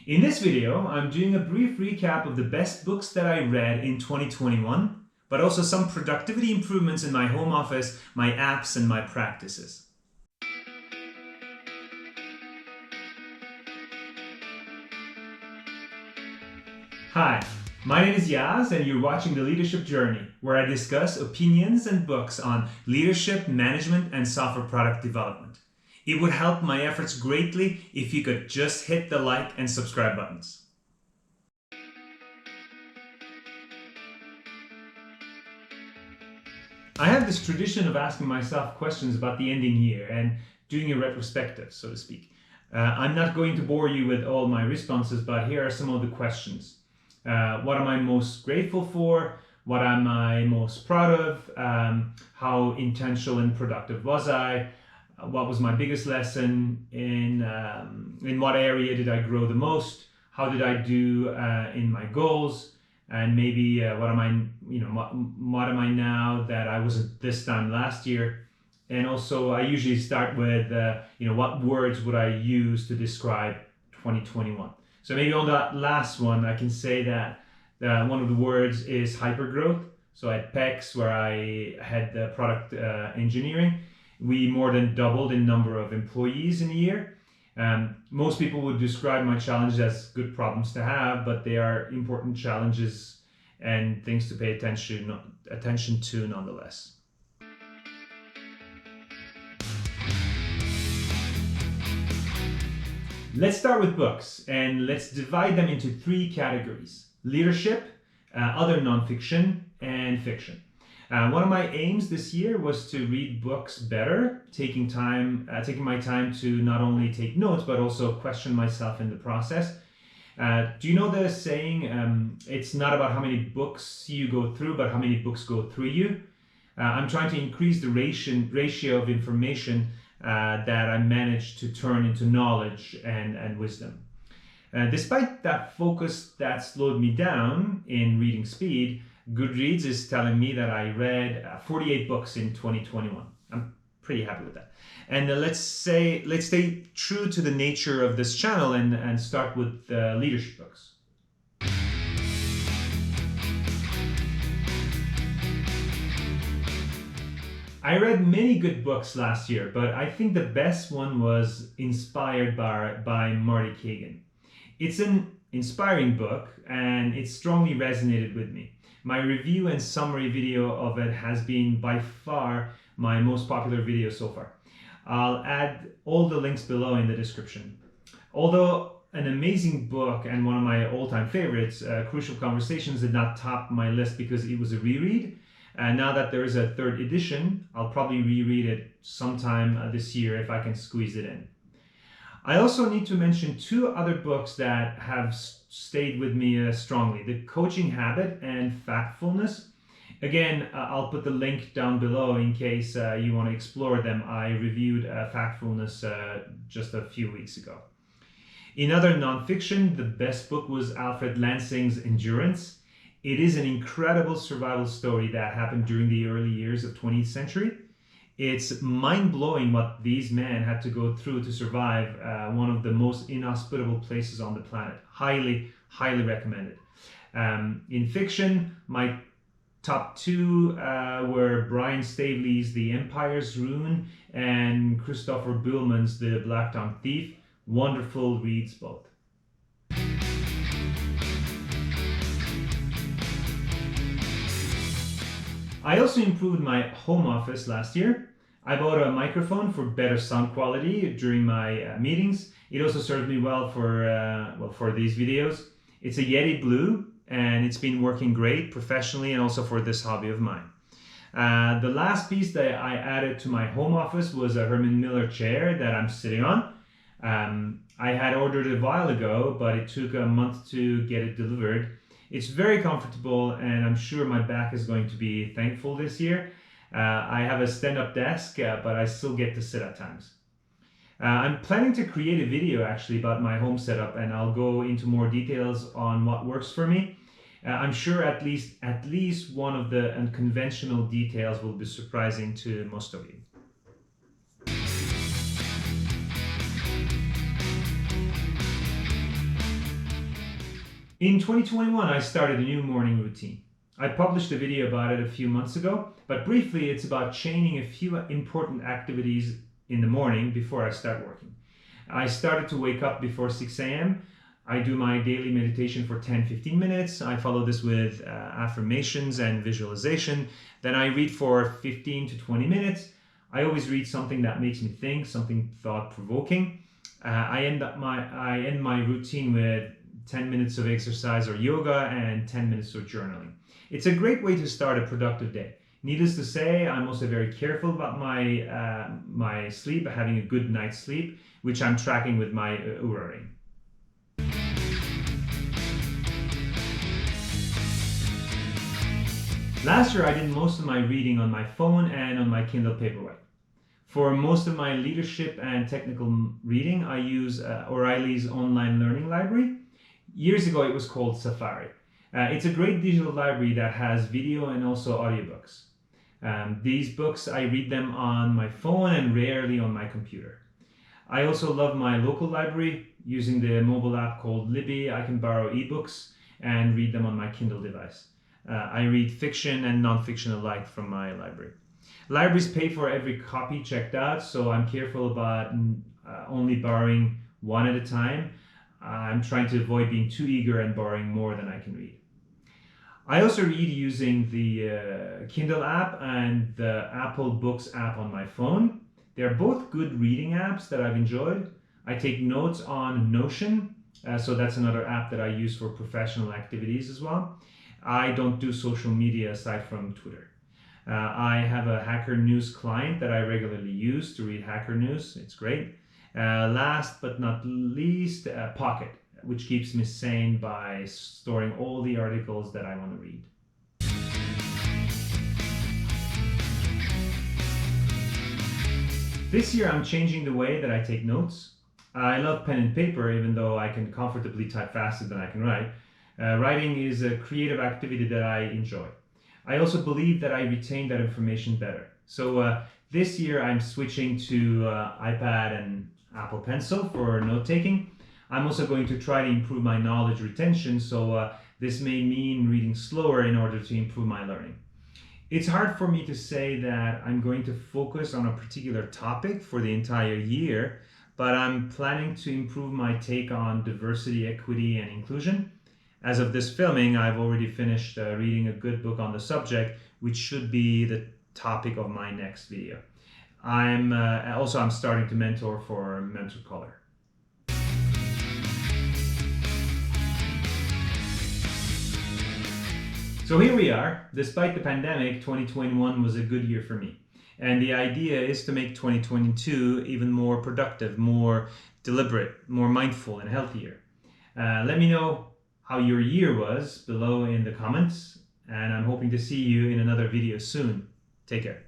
In this video, I'm doing a brief recap of the best books that I read in 2021, but also some productivity improvements in my home office, my apps, and my practices. Hi, my name is Yaz, and you're watching The Leadership Journey, where I discuss opinions and books on leadership, management, and software product development. It would help my efforts greatly if you could just hit the like and subscribe buttons. I have this tradition of asking myself questions about the ending year and doing a retrospective, so to speak. I'm not going to bore you with all my responses, but here are some of the questions. What am I most grateful for? What am I most proud of? How intentional and productive was I? What was my biggest lesson? In what area did I grow the most? How did I do in my goals? And maybe what am I now that I wasn't this time last year? And also, I usually start with what words would I use to describe 2021? So maybe on that last one, I can say that one of the words is hypergrowth. So at PEX, where I had the product engineering, we more than doubled in number of employees in a year. Most people would describe my challenges as good problems to have, but they are important challenges and things to pay attention to nonetheless. Let's start with books, and let's divide them into three categories: leadership, other nonfiction, and fiction. One of my aims this year was to read books better, taking my time to not only take notes, but also question myself in the process. Do you know the saying, it's not about how many books you go through, but how many books go through you? I'm trying to increase the ratio of information that I manage to turn into knowledge and wisdom. Despite that focus that slowed me down in reading speed, Goodreads is telling me that I read 48 books in 2021. I'm pretty happy with that. And let's stay true to the nature of this channel and start with leadership books. I read many good books last year, but I think the best one was Inspired by Marty Kagan. It's an inspiring book, and it strongly resonated with me. My review and summary video of it has been by far my most popular video so far. I'll add all the links below in the description. Although an amazing book and one of my all-time favorites, Crucial Conversations did not top my list because it was a reread. And now that there is a third edition, I'll probably reread it sometime this year if I can squeeze it in. I also need to mention two other books that have stayed with me strongly: The Coaching Habit and Factfulness. Again, I'll put the link down below in case you want to explore them. I reviewed Factfulness just a few weeks ago. In other nonfiction, the best book was Alfred Lansing's Endurance. It is an incredible survival story that happened during the early years of the 20th century. It's mind-blowing what these men had to go through to survive one of the most inhospitable places on the planet. Highly, highly recommended. In fiction, my top two were Brian Staveley's The Empire's Ruin and Christopher Buhlman's The Black-Tongued Thief. Wonderful reads both. I also improved my home office last year. I bought a microphone for better sound quality during my meetings. It also served me well for these videos. It's a Yeti Blue, and it's been working great professionally and also for this hobby of mine. The last piece that I added to my home office was a Herman Miller chair that I'm sitting on. I had ordered it a while ago, but it took a month to get it delivered. It's very comfortable, and I'm sure my back is going to be thankful this year. I have a stand-up desk, but I still get to sit at times. I'm planning to create a video actually about my home setup, and I'll go into more details on what works for me. I'm sure at least one of the unconventional details will be surprising to most of you. In 2021, I started a new morning routine. I published a video about it a few months ago, but briefly, it's about chaining a few important activities in the morning before I start working. I started to wake up before 6 a.m. I do my daily meditation for 10-15 minutes. I follow this with affirmations and visualization. Then I read for 15 to 20 minutes. I always read something that makes me think, something thought-provoking. I end my routine with 10 minutes of exercise or yoga and 10 minutes of journaling. It's a great way to start a productive day. Needless to say, I'm also very careful about my sleep, having a good night's sleep, which I'm tracking with my Oura ring. Last year, I did most of my reading on my phone and on my Kindle Paperwhite. For most of my leadership and technical reading, I use O'Reilly's online learning library. Years ago, it was called Safari. It's a great digital library that has video and also audiobooks. These books, I read them on my phone and rarely on my computer. I also love my local library. Using the mobile app called Libby, I can borrow ebooks and read them on my Kindle device. I read fiction and non-fiction alike from my library. Libraries pay for every copy checked out, so I'm careful about only borrowing one at a time. I'm trying to avoid being too eager and borrowing more than I can read. I also read using the Kindle app and the Apple Books app on my phone. They're both good reading apps that I've enjoyed. I take notes on Notion, so that's another app that I use for professional activities as well. I don't do social media aside from Twitter. I have a Hacker News client that I regularly use to read Hacker News. It's great. Last but not least, Pocket, which keeps me sane by storing all the articles that I want to read. This year I'm changing the way that I take notes. I love pen and paper, even though I can comfortably type faster than I can write. Writing is a creative activity that I enjoy. I also believe that I retain that information better. So this year I'm switching to iPad and Apple Pencil for note-taking. I'm also going to try to improve my knowledge retention, so this may mean reading slower in order to improve my learning. It's hard for me to say that I'm going to focus on a particular topic for the entire year, but I'm planning to improve my take on diversity, equity, and inclusion. As of this filming, I've already finished reading a good book on the subject, which should be the topic of my next video. I'm starting to mentor for Mentor Color. So here we are. Despite the pandemic, 2021 was a good year for me. And the idea is to make 2022 even more productive, more deliberate, more mindful, and healthier. Let me know how your year was below in the comments, and I'm hoping to see you in another video soon. Take care.